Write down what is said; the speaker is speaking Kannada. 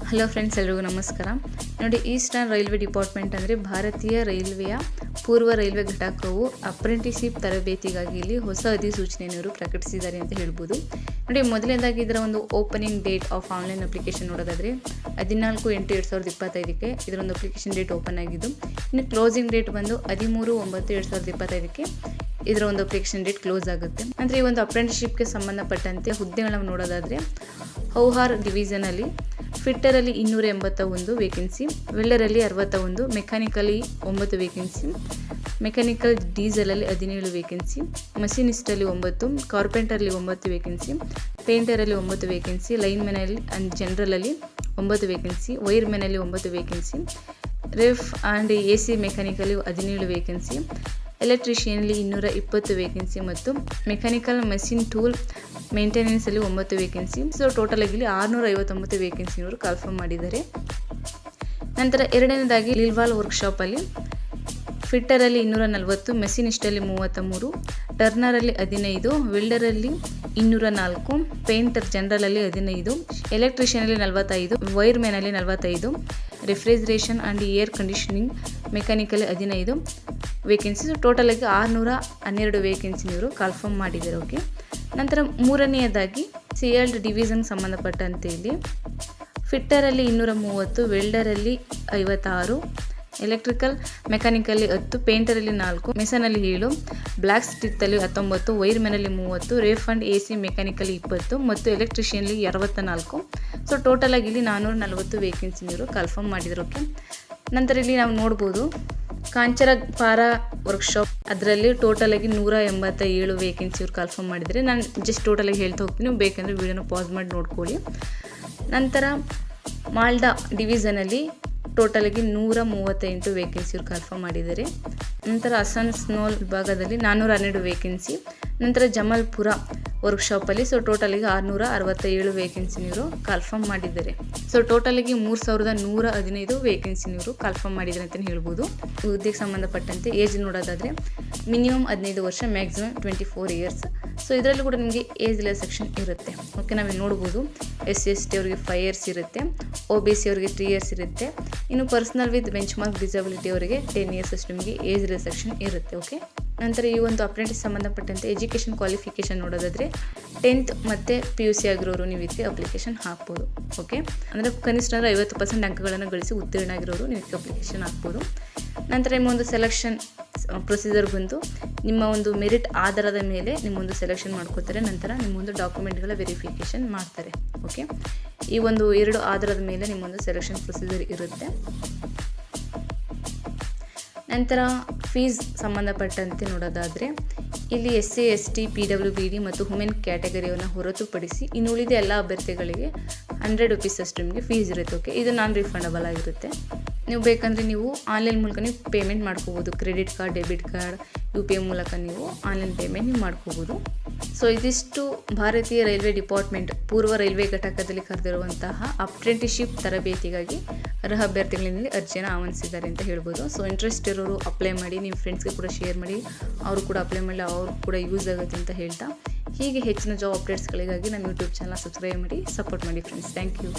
ಹಲೋ ಫ್ರೆಂಡ್ಸ್, ಎಲ್ರಿಗೂ ನಮಸ್ಕಾರ. ನೋಡಿ, ಈಸ್ಟರ್ನ್ ರೈಲ್ವೆ ಡಿಪಾರ್ಟ್ಮೆಂಟ್ ಅಂದರೆ ಭಾರತೀಯ ರೈಲ್ವೆಯ ಪೂರ್ವ ರೈಲ್ವೆ ಘಟಕವು ಅಪ್ರೆಂಟಿಸ್ಶಿಪ್ ತರಬೇತಿಗಾಗಿ ಇಲ್ಲಿ ಹೊಸ ಅಧಿಸೂಚನೆಯನ್ನು ಪ್ರಕಟಿಸಿದ್ದಾರೆ ಅಂತ ಹೇಳ್ಬೋದು. ನೋಡಿ, ಮೊದಲನೇದಾಗಿ ಇದರ ಒಂದು opening date of online application ನೋಡೋದಾದರೆ 14/8/2025ಕ್ಕೆ ಇದರ ಒಂದು ಅಪ್ಲಿಕೇಶನ್ ಡೇಟ್ ಓಪನ್ ಆಗಿದ್ದು, ಇನ್ನು ಕ್ಲೋಸಿಂಗ್ ಡೇಟ್ ಬಂದು 13/9/2025ಕ್ಕೆ ಇದರ ಒಂದು ಅಪ್ಲಿಕೇಶನ್ ಡೇಟ್ ಕ್ಲೋಸ್ ಆಗುತ್ತೆ. ಅಂದರೆ ಈ ಒಂದು ಅಪ್ರೆಂಟಿಸ್ಶಿಪ್ಗೆ ಸಂಬಂಧಪಟ್ಟಂತೆ ಹುದ್ದೆಗಳನ್ನು ನೋಡೋದಾದರೆ ಹೌಹಾರ್ ಡಿವಿಷನಲ್ಲಿ ಫಿಟ್ಟರಲ್ಲಿ 281 ವೇಕೆನ್ಸಿ, ವೆಲ್ಡರಲ್ಲಿ 61, ಮೆಕ್ಯಾನಿಕಲಿ 9 ವೇಕೆನ್ಸಿ, ಮೆಕ್ಯಾನಿಕಲ್ ಡೀಸೆಲಲ್ಲಿ 17 ವೇಕೆನ್ಸಿ, ಮಷಿನಿಸ್ಟಲ್ಲಿ 9, ಕಾರ್ಪೆಂಟರಲ್ಲಿ 9 ವೇಕೆನ್ಸಿ, ಪೇಂಟರಲ್ಲಿ 9 ವೇಕೆನ್ಸಿ, ಲೈನ್ಮೆನಲ್ಲಿ ಆ್ಯಂಡ್ ಜನರಲಲ್ಲಿ 9 ವೇಕೆನ್ಸಿ, ವೈರ್ಮೆನಲ್ಲಿ 9 ವೇಕೆನ್ಸಿ, ರೆಫ್ ಆ್ಯಂಡ್ AC ಮೆಕ್ಯಾನಿಕಲಿ 17 ವೇಕೆನ್ಸಿ, ಎಲೆಕ್ಟ್ರಿಷಿಯನ್ಲಿ 220 ವೇಕೆನ್ಸಿ ಮತ್ತು ಮೆಕ್ಯಾನಿಕಲ್ ಮಷಿನ್ ಟೂಲ್ ಮೇಂಟೆನೆನ್ಸಲ್ಲಿ 9 ವೇಕೆನ್ಸಿ. ಸೊ ಟೋಟಲ್ ಆಗಿ 659 ವೇಕೆನ್ಸಿನವರು ಕನ್ಫರ್ಮ್ ಮಾಡಿದ್ದಾರೆ. ನಂತರ ಎರಡನೇದಾಗಿ ಲಿಲ್ವಾಲ್ ವರ್ಕ್ಶಾಪಲ್ಲಿ ಫಿಟ್ಟರಲ್ಲಿ 240, ಮೆಷಿನಿಸ್ಟಲ್ಲಿ 33, ಟರ್ನರಲ್ಲಿ 15, ವೆಲ್ಡರಲ್ಲಿ 204, ಪೇಂಟರ್ ಜನರಲಲ್ಲಿ 15, ಎಲೆಕ್ಟ್ರಿಷಿಯನಲ್ಲಿ 45, ವೈರ್ಮೆನಲ್ಲಿ 45, ರೆಫ್ರಿಜರೇಷನ್ ಆ್ಯಂಡ್ ಏರ್ ಕಂಡೀಷನಿಂಗ್ ಮೆಕ್ಯಾನಿಕಲ್ಲಿ 15 ವೇಕೆನ್ಸಿ. ಟೋಟಲ್ ಆಗಿ 612 ವೇಕೆನ್ಸಿನವರು ಕನ್ಫರ್ಮ್ ಮಾಡಿದ್ದಾರೆ. ಓಕೆ. ನಂತರ ಮೂರನೆಯದಾಗಿ CL ಡಿವಿಷನ್ಗೆ ಸಂಬಂಧಪಟ್ಟಂತೆ ಇಲ್ಲಿ ಫಿಟ್ಟರಲ್ಲಿ 230, ವೆಲ್ಡರಲ್ಲಿ 56, ಎಲೆಕ್ಟ್ರಿಕಲ್ ಮೆಕ್ಯಾನಿಕಲ್ಲಿ 10, ಪೇಂಟರಲ್ಲಿ 4, ಮೆಸನಲ್ಲಿ 7, ಬ್ಲ್ಯಾಕ್ ಸ್ಟಿತ್ತಲ್ಲಿ 19, ವೈರ್ಮೆನಲ್ಲಿ 30, ರೇಫ್ ಆ್ಯಂಡ್ AC ಮೆಕ್ಯಾನಿಕಲ್ಲಿ 20 ಮತ್ತು ಎಲೆಕ್ಟ್ರಿಷಿಯನ್ಲಿ 64. ಸೊ ಟೋಟಲ್ ಆಗಿ ಇಲ್ಲಿ 440 ವೇಕೆನ್ಸಿನವರು ಕನ್ಫರ್ಮ್ ಮಾಡಿದ್ರು. ಓಕೆ. ನಂತರ ಇಲ್ಲಿ ನಾವು ನೋಡ್ಬೋದು ಕಾಂಚರ ಪಾರ ವರ್ಕ್ಶಾಪ್, ಅದರಲ್ಲಿ ಟೋಟಲ್ ಆಗಿ 187 ವೇಕೆನ್ಸಿಯವ್ರು ಕನ್ಫರ್ಮ್ ಮಾಡಿದರೆ. ನಾನು ಜಸ್ಟ್ ಟೋಟಲಾಗಿ ಹೇಳ್ತಾ ಹೋಗ್ತೀನಿ, ನೀವು ಬೇಕಂದರೆ ವಿಡಿಯೋನ ಪಾಸ್ ಮಾಡಿ ನೋಡ್ಕೊಳ್ಳಿ. ನಂತರ ಮಾಲ್ಡಾ ಡಿವಿಷನಲ್ಲಿ ಟೋಟಲಾಗಿ 138 ವೇಕೆನ್ಸಿಯವ್ರು ಕನ್ಫರ್ಮ್ ಮಾಡಿದ್ದಾರೆ. ನಂತರ ಅಸನ್ಸೋಲ್ ವಿಭಾಗದಲ್ಲಿ 412 ವೇಕೆನ್ಸಿ. ನಂತರ ಜಮಲ್ಪುರ ವರ್ಕ್ಶಾಪಲ್ಲಿ ಟೋಟಲಿಗೆ 667 ವೇಕೆನ್ಸಿನವರು ಕನ್ಫರ್ಮ್ ಮಾಡಿದ್ದಾರೆ. ಸೊ ಟೋಟಲಿಗೆ 3115 ವೇಕೆನ್ಸಿನವರು ಕನ್ಫರ್ಮ್ ಮಾಡಿದ್ದಾರೆ ಅಂತಲೇ ಹೇಳ್ಬೋದು. ಈ ಹುದ್ದೆಗೆ ಸಂಬಂಧಪಟ್ಟಂತೆ ಏಜ್ ನೋಡೋದಾದರೆ ಮಿನಿಮಮ್ 15 ವರ್ಷ, ಮ್ಯಾಕ್ಸಿಮಮ್ 24 ಇಯರ್ಸ್. ಸೊ ಇದರಲ್ಲಿ ಕೂಡ ನಿಮಗೆ ಏಜ್ ರಿಲ್ಯಾಕ್ಸೇಷನ್ ಇರುತ್ತೆ. ಓಕೆ, ನಾವಿಲ್ಲಿ ನೋಡ್ಬೋದು SC/ST ಅವರಿಗೆ 5 ಇಯರ್ಸ್ ಇರುತ್ತೆ, OBC ಅವರಿಗೆ 3 ಇಯರ್ಸ್ ಇರುತ್ತೆ, ಇನ್ನು personal with bench mark disability ಅವರಿಗೆ 10 ಇಯರ್ಸ್ ಅಷ್ಟು ನಿಮಗೆ ಏಜ್ ರಿಲ್ಯಾಕ್ಸೇಷನ್ ಇರುತ್ತೆ. ಓಕೆ. ನಂತರ ಈ ಒಂದು ಅಪ್ರೆಂಟಿಸ್ ಸಂಬಂಧಪಟ್ಟಂತೆ ಎಜುಕೇಷನ್ ಕ್ವಾಲಿಫಿಕೇಷನ್ ನೋಡೋದಾದರೆ 10th ಮತ್ತು PUC ಆಗಿರೋರು ನೀವು ಇದಕ್ಕೆ ಅಪ್ಲಿಕೇಶನ್ ಹಾಕ್ಬೋದು. ಓಕೆ. ಅಂದರೆ ಕನಿಷ್ಠ 50% ಅಂಕಗಳನ್ನು ಗಳಿಸಿ ಉತ್ತೀರ್ಣ ಆಗಿರೋರು ನೀವು ಇದಕ್ಕೆ ಅಪ್ಲಿಕೇಶನ್ ಹಾಕ್ಬೋದು. ನಂತರ ನಿಮ್ಮ ಒಂದು ಸೆಲೆಕ್ಷನ್ ಪ್ರೊಸೀಜರ್ ಬಂದು ನಿಮ್ಮ ಒಂದು ಮೆರಿಟ್ ಆಧಾರದ ಮೇಲೆ ನಿಮ್ಮೊಂದು ಸೆಲೆಕ್ಷನ್ ಮಾಡ್ಕೋತಾರೆ. ನಂತರ ನಿಮ್ಮೊಂದು ಡಾಕ್ಯುಮೆಂಟ್ಗಳ ವೆರಿಫಿಕೇಷನ್ ಮಾಡ್ತಾರೆ. ಓಕೆ. ಈ ಒಂದು 2 ಆಧಾರದ ಮೇಲೆ ನಿಮ್ಮೊಂದು ಸೆಲೆಕ್ಷನ್ ಪ್ರೊಸೀಜರ್ ಇರುತ್ತೆ. ನಂತರ ಫೀಸ್ ಸಂಬಂಧಪಟ್ಟಂತೆ ನೋಡೋದಾದರೆ ಇಲ್ಲಿ SC/ST, PWBD ಮತ್ತು ವುಮೆನ್ ಕ್ಯಾಟಗರಿಯನ್ನು ಹೊರತುಪಡಿಸಿ ಇನ್ನು ಉಳಿದ ಎಲ್ಲ ಅಭ್ಯರ್ಥಿಗಳಿಗೆ 100 ರುಪೀಸ್ ಅಷ್ಟು ನಿಮಗೆ ಫೀಸ್ ಇರುತ್ತೆ. ಓಕೆ. ಇದು ನಾನ್ ರಿಫಂಡಬಲ್ ಆಗಿರುತ್ತೆ. ನೀವು ಬೇಕಂದರೆ ನೀವು ಆನ್ಲೈನ್ ಮೂಲಕ ನೀವು ಪೇಮೆಂಟ್ ಮಾಡ್ಕೋಬೋದು. Credit card, debit card, UPI ಮೂಲಕ ನೀವು ಆನ್ಲೈನ್ ಪೇಮೆಂಟ್ ನೀವು ಮಾಡ್ಕೋಬೋದು. ಸೊ ಇದಿಷ್ಟು ಭಾರತೀಯ ರೈಲ್ವೆ ಡಿಪಾರ್ಟ್ಮೆಂಟ್ ಪೂರ್ವ ರೈಲ್ವೆ ಘಟಕದಲ್ಲಿ ಕರೆದಿರುವಂತಹ ಅಪ್ರೆಂಟಿಸ್ಶಿಪ್ ತರಬೇತಿಗಾಗಿ ಅರ್ಹ ಅಭ್ಯರ್ಥಿಗಳಲ್ಲಿ ಅರ್ಜಿಯನ್ನು ಆಹ್ವಾನಿಸಿದ್ದಾರೆ ಅಂತ ಹೇಳ್ಬೋದು. ಸೊ ಇಂಟ್ರೆಸ್ಟ್ ಇರೋರು ಅಪ್ಲೈ ಮಾಡಿ, ನಿಮ್ಮ ಫ್ರೆಂಡ್ಸ್ಗೆ ಕೂಡ ಶೇರ್ ಮಾಡಿ, ಅವರು ಕೂಡ ಅಪ್ಲೈ ಮಾಡಿ, ಅವರು ಕೂಡ ಯೂಸ್ ಆಗುತ್ತೆ ಅಂತ ಹೇಳ್ತಾ, ಹೀಗೆ ಹೆಚ್ಚಿನ ಜಾಬ್ ಅಪ್ಡೇಟ್ಸ್ಗಳಿಗಾಗಿ ನಮ್ಮ ಯೂಟ್ಯೂಬ್ ಚಾನಲ್ ಸಬ್ಸ್ಕ್ರೈಬ್ ಮಾಡಿ, ಸಪೋರ್ಟ್ ಮಾಡಿ ಫ್ರೆಂಡ್ಸ್. Thank you.